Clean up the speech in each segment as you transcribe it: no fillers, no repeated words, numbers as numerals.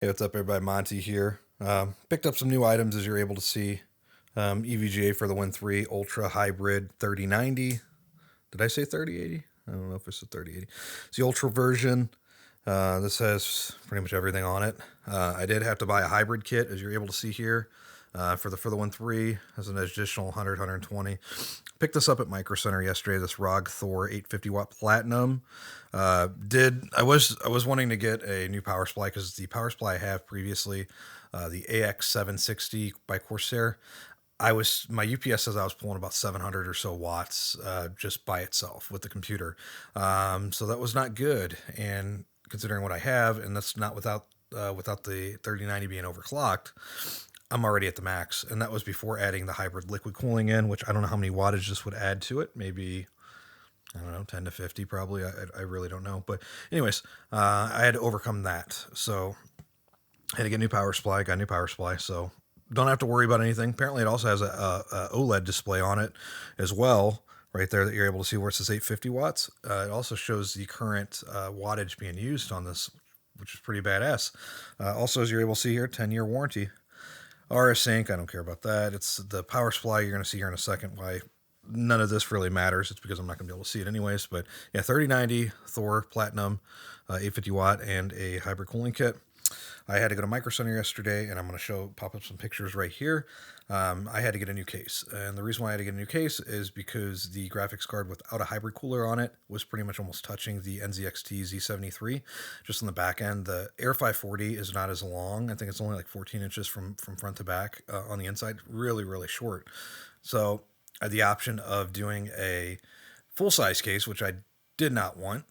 Hey, what's up, everybody? Monty here. Picked up some new items, as you're able to see. EVGA for the Win 3 Ultra Hybrid 3090. Did I say 3080? I don't know if it's a 3080. It's the Ultra version. This has pretty much everything on it. I did have to buy a hybrid kit, as you're able to see here, for the Win 3 as an additional 120. Picked this up at Micro Center yesterday. This ROG Thor 850 watt Platinum. I was wanting to get a new power supply because the power supply I have previously, the AX 760 by Corsair, my UPS says I was pulling about 700 or so watts just by itself with the computer. So that was not good. And considering what I have, and that's not without the 3090 being overclocked, I'm already at the max. And that was before adding the hybrid liquid cooling in, which I don't know how many wattage this would add to it. Maybe, I don't know, 10 to 50 probably. I really don't know. But anyways, I had to overcome that. So I had to get a new power supply, got a new power supply. So don't have to worry about anything. Apparently it also has a OLED display on it as well, right there, that you're able to see where it says 850 watts. It also shows the current wattage being used on this, which is pretty badass. Also, as you're able to see here, 10-year warranty. Heatsink, I don't care about that. It's the power supply you're going to see here in a second. Why none of this really matters. It's because I'm not going to be able to see it anyways. But yeah, 3090 Thor Platinum, 850 watt, and a hybrid cooling kit. I had to go to Micro Center yesterday, and I'm going to pop up some pictures right here. I had to get a new case, and the reason why I had to get a new case is because the graphics card without a hybrid cooler on it was pretty much almost touching the NZXT Z73. Just on the back end, the Air 540 is not as long. I think it's only like 14 inches from front to back on the inside. Really, really short. So I had the option of doing a full-size case, which I did not want.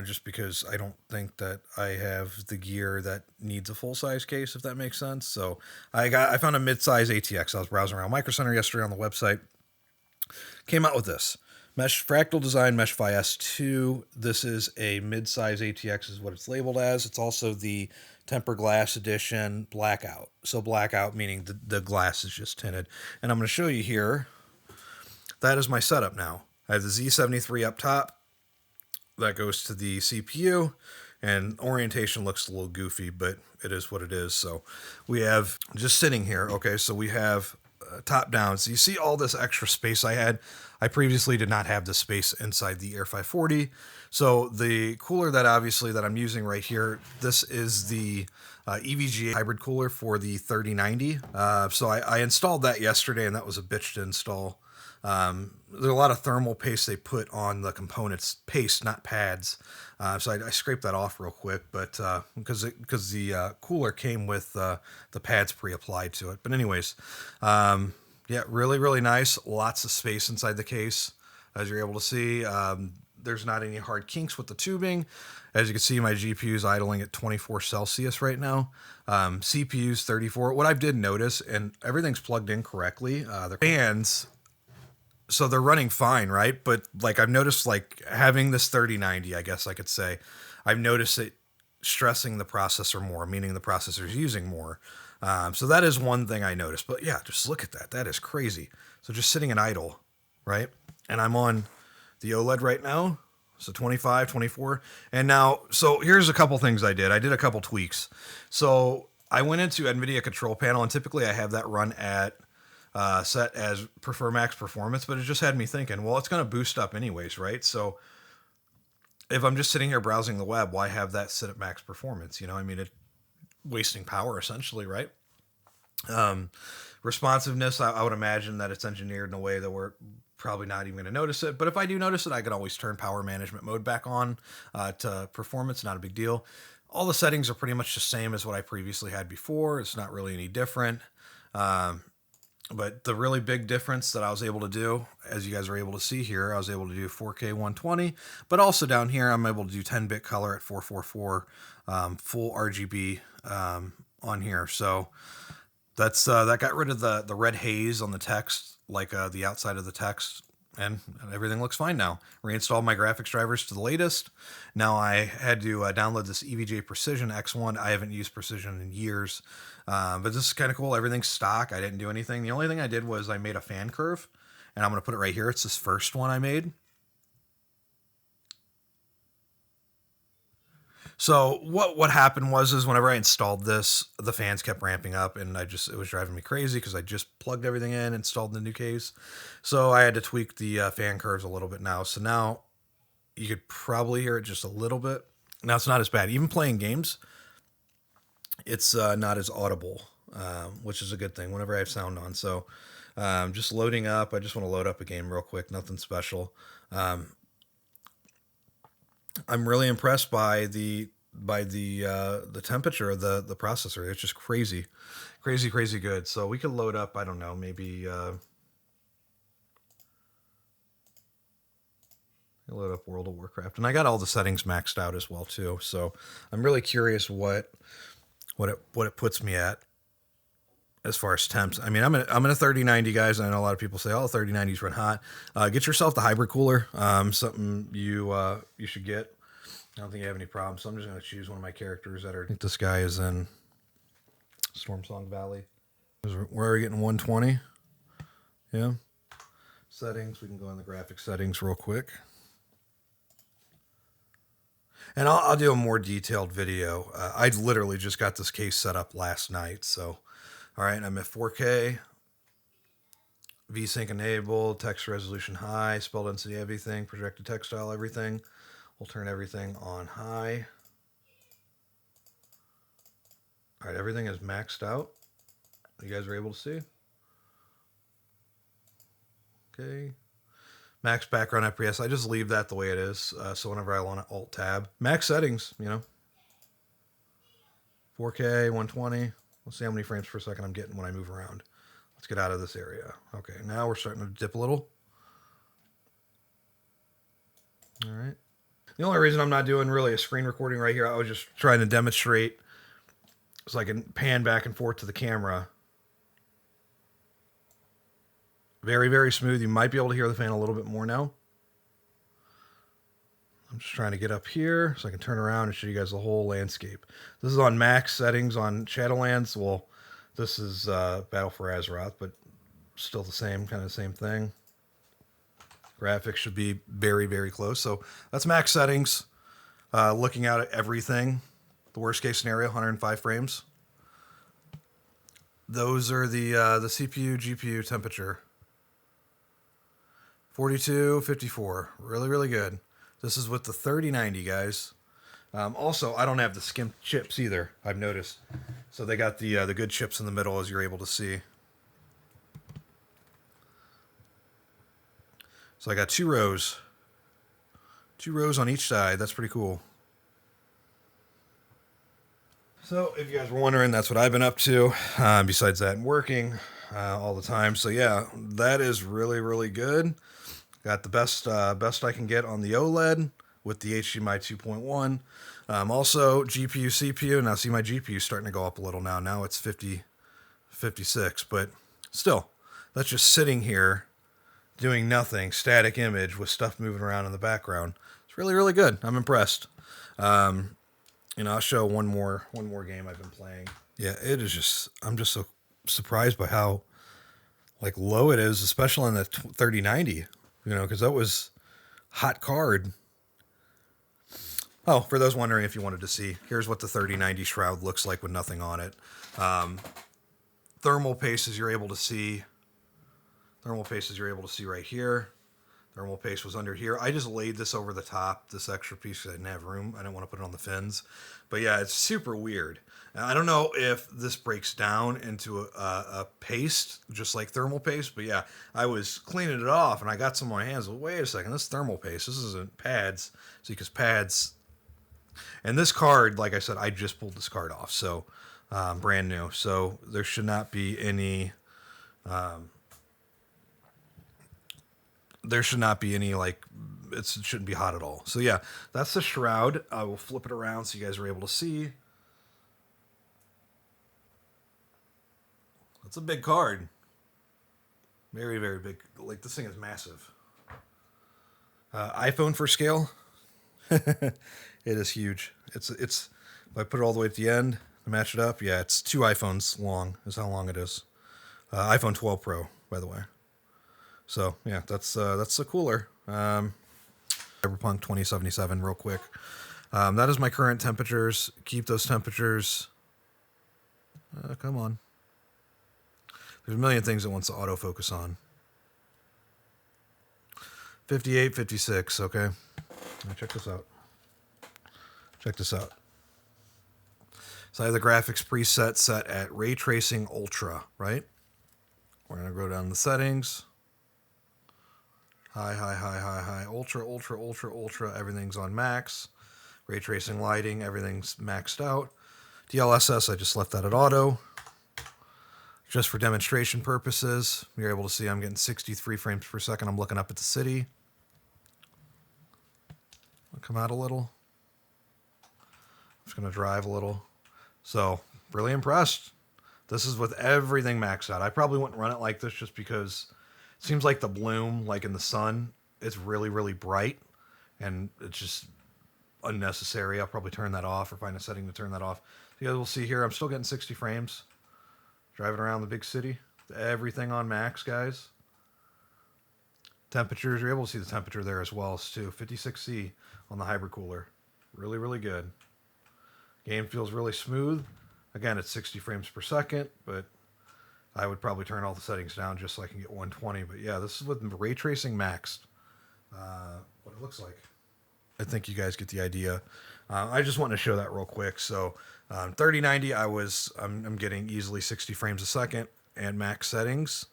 Just because I don't think that I have the gear that needs a full size case, if that makes sense. So I found a mid-size ATX. I was browsing around Micro Center yesterday on the website. Came out with this mesh fractal design mesh Phi S2. This is a mid-size ATX, is what it's labeled as. It's also the temper glass edition blackout. So blackout meaning the glass is just tinted. And I'm going to show you here. That is my setup now. I have the Z73 up top. That goes to the CPU, and orientation looks a little goofy, but it is what it is. So we have just sitting here. Okay, so we have top down. So you see all this extra space I had. I previously did not have the space inside the Air 540. So the cooler that I'm using right here, this is the EVGA hybrid cooler for the 3090. So I installed that yesterday, and that was a bitch to install. There's a lot of thermal paste they put on the components, paste, not pads. So I scraped that off real quick, but because the cooler came with the pads pre-applied to it. But anyways, yeah, really, really nice. Lots of space inside the case, as you're able to see. There's not any hard kinks with the tubing. As you can see, my GPU is idling at 24 Celsius right now. CPU's 34. What I did notice, and everything's plugged in correctly, the fans, so they're running fine, right? But like I've noticed, like having this 3090, I guess I could say, I've noticed it stressing the processor more, meaning the processor's using more. So that is one thing I noticed. But yeah, just look at that. That is crazy. So just sitting in idle, right? And I'm on the OLED right now. So 25, 24. And now, so here's a couple things I did. I did a couple tweaks. So I went into NVIDIA control panel, and typically I have that run at set as prefer max performance, but it just had me thinking, well, it's going to boost up anyways, right? So if I'm just sitting here browsing the web, why have that sit at max performance? You know, I mean, it's wasting power essentially, right? Responsiveness, I would imagine that it's engineered in a way that we're probably not even going to notice it. But if I do notice it, I can always turn power management mode back on to performance. Not a big deal. All the settings are pretty much the same as what I previously had before. It's not really any different. But the really big difference that I was able to do, as you guys are able to see here, I was able to do 4K 120, but also down here, I'm able to do 10-bit color at 444, full RGB on here. So that's that got rid of the red haze on the text, like the outside of the text, and everything looks fine now. Reinstalled my graphics drivers to the latest. Now I had to download this EVGA Precision X1. I haven't used Precision in years, but this is kind of cool. Everything's stock. I didn't do anything. The only thing I did was I made a fan curve, and I'm going to put it right here. It's this first one I made. So what happened was whenever I installed this, the fans kept ramping up, and it was driving me crazy because I just plugged everything in, installed the new case. So I had to tweak the fan curves a little bit now. So now you could probably hear it just a little bit. Now it's not as bad. Even playing games, it's not as audible, which is a good thing whenever I have sound on. So just loading up. I just want to load up a game real quick. Nothing special. I'm really impressed by the temperature of the processor. It's just crazy, crazy, crazy good. So we could load up. I don't know, maybe load up World of Warcraft, and I got all the settings maxed out as well too. So I'm really curious what it puts me at as far as temps. I mean, I'm in a 3090, guys. And I know a lot of people say, "Oh, 3090s run hot." Get yourself the hybrid cooler. Something you should get. I don't think you have any problems. So I'm just going to choose one of my characters that are. I think this guy is in Stormsong Valley. Where are we getting 120? Yeah. Settings. We can go on the graphics settings real quick. And I'll do a more detailed video. I literally just got this case set up last night. So, all right, I'm at 4K. VSync enabled, text resolution high, spell density everything, projected text style everything. We'll turn everything on high. All right, everything is maxed out. You guys are able to see? Okay. Max background FPS. I just leave that the way it is. So whenever I want to alt tab. Max settings, 4K, 120. We'll see how many frames per second I'm getting when I move around. Let's get out of this area. Okay, now we're starting to dip a little. All right. The only reason I'm not doing really a screen recording right here, I was just trying to demonstrate so I can pan back and forth to the camera. Very, very smooth. You might be able to hear the fan a little bit more now. I'm just trying to get up here so I can turn around and show you guys the whole landscape. This is on max settings on Shadowlands. Well, this is Battle for Azeroth, but still the same, kind of the same thing. Graphics should be very, very close. So that's max settings. Looking out at everything. The worst case scenario, 105 frames. Those are the CPU, GPU temperature. 42, 54. Really, really good. This is with the 3090, guys. Also, I don't have the skimped chips either, I've noticed. So they got the good chips in the middle, as you're able to see. So I got two rows. Two rows on each side. That's pretty cool. So if you guys were wondering, that's what I've been up to. Besides that, working all the time. So yeah, that is really, really good. Got the best I can get on the OLED with the HDMI 2.1. Also, GPU, CPU. Now, see my GPU starting to go up a little now. Now it's 56, but still, that's just sitting here doing nothing, static image with stuff moving around in the background. It's really, really good. I'm impressed. I'll show one more game I've been playing. Yeah, it is just, I'm just so surprised by how low it is, especially on the 3090. Because that was hot card. Oh, for those wondering if you wanted to see, here's what the 3090 Shroud looks like with nothing on it. Thermal paste, as you're able to see. Thermal paste, as you're able to see right here. Thermal paste was under here. I just laid this over the top, this extra piece, because I didn't have room. I didn't want to put it on the fins. But yeah, it's super weird. Now, I don't know if this breaks down into a paste, just like thermal paste. But yeah, I was cleaning it off, and I got some on my hands. Well, wait a second, this is thermal paste. This isn't pads. See, because pads... And this card, like I said, I just pulled this card off. So, brand new. So, there should not be any... There should not be any, it shouldn't be hot at all. So yeah, that's the Shroud. I will flip it around so you guys are able to see. It's a big card. Very, very big. This thing is massive. iPhone for scale. It is huge. It's, if I put it all the way at the end to match it up, yeah, it's 2 iPhones long is how long it is. iPhone 12 Pro, by the way. So yeah, that's the cooler. CyberPunk 2077 real quick. That is my current temperatures. Keep those temperatures. Come on. There's a million things it wants to autofocus on. 58, 56, okay. Now check this out. Check this out. So I have the graphics preset set at Ray Tracing Ultra, right? We're going to go down to the settings. High, ultra, ultra. Everything's on max. Ray tracing lighting, everything's maxed out. DLSS, I just left that at auto. Just for demonstration purposes, you're able to see I'm getting 63 frames per second. I'm looking up at the city. I'll come out a little. I'm just going to drive a little. So, really impressed. This is with everything maxed out. I probably wouldn't run it like this just because it seems like the bloom, like in the sun, it's really, really bright. And it's just unnecessary. I'll probably turn that off or find a setting to turn that off. You guys will see here, I'm still getting 60 frames. Driving around the big city. Everything on max, guys. Temperatures, you're able to see the temperature there as well, too. 56C on the hybrid cooler. Really, really good. Game feels really smooth. Again, it's 60 frames per second, but I would probably turn all the settings down just so I can get 120. But yeah, this is with ray tracing maxed. What it looks like. I think you guys get the idea. I just wanted to show that real quick. So 3090, I'm getting easily 60 frames a second and max settings.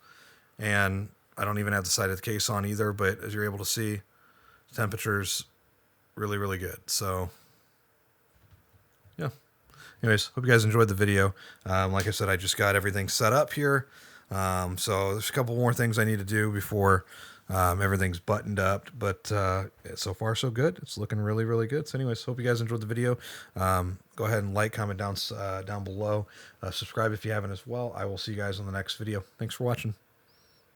And I don't even have the side of the case on either, but as you're able to see, temperature's really, really good. So yeah. Anyways, hope you guys enjoyed the video. Like I said, I just got everything set up here. So there's a couple more things I need to do before everything's buttoned up, but so far so good. It's looking really, really good. So anyways, hope you guys enjoyed the video. Go ahead and like, comment down below. Subscribe if you haven't as well. I will see you guys on the next video. Thanks for watching.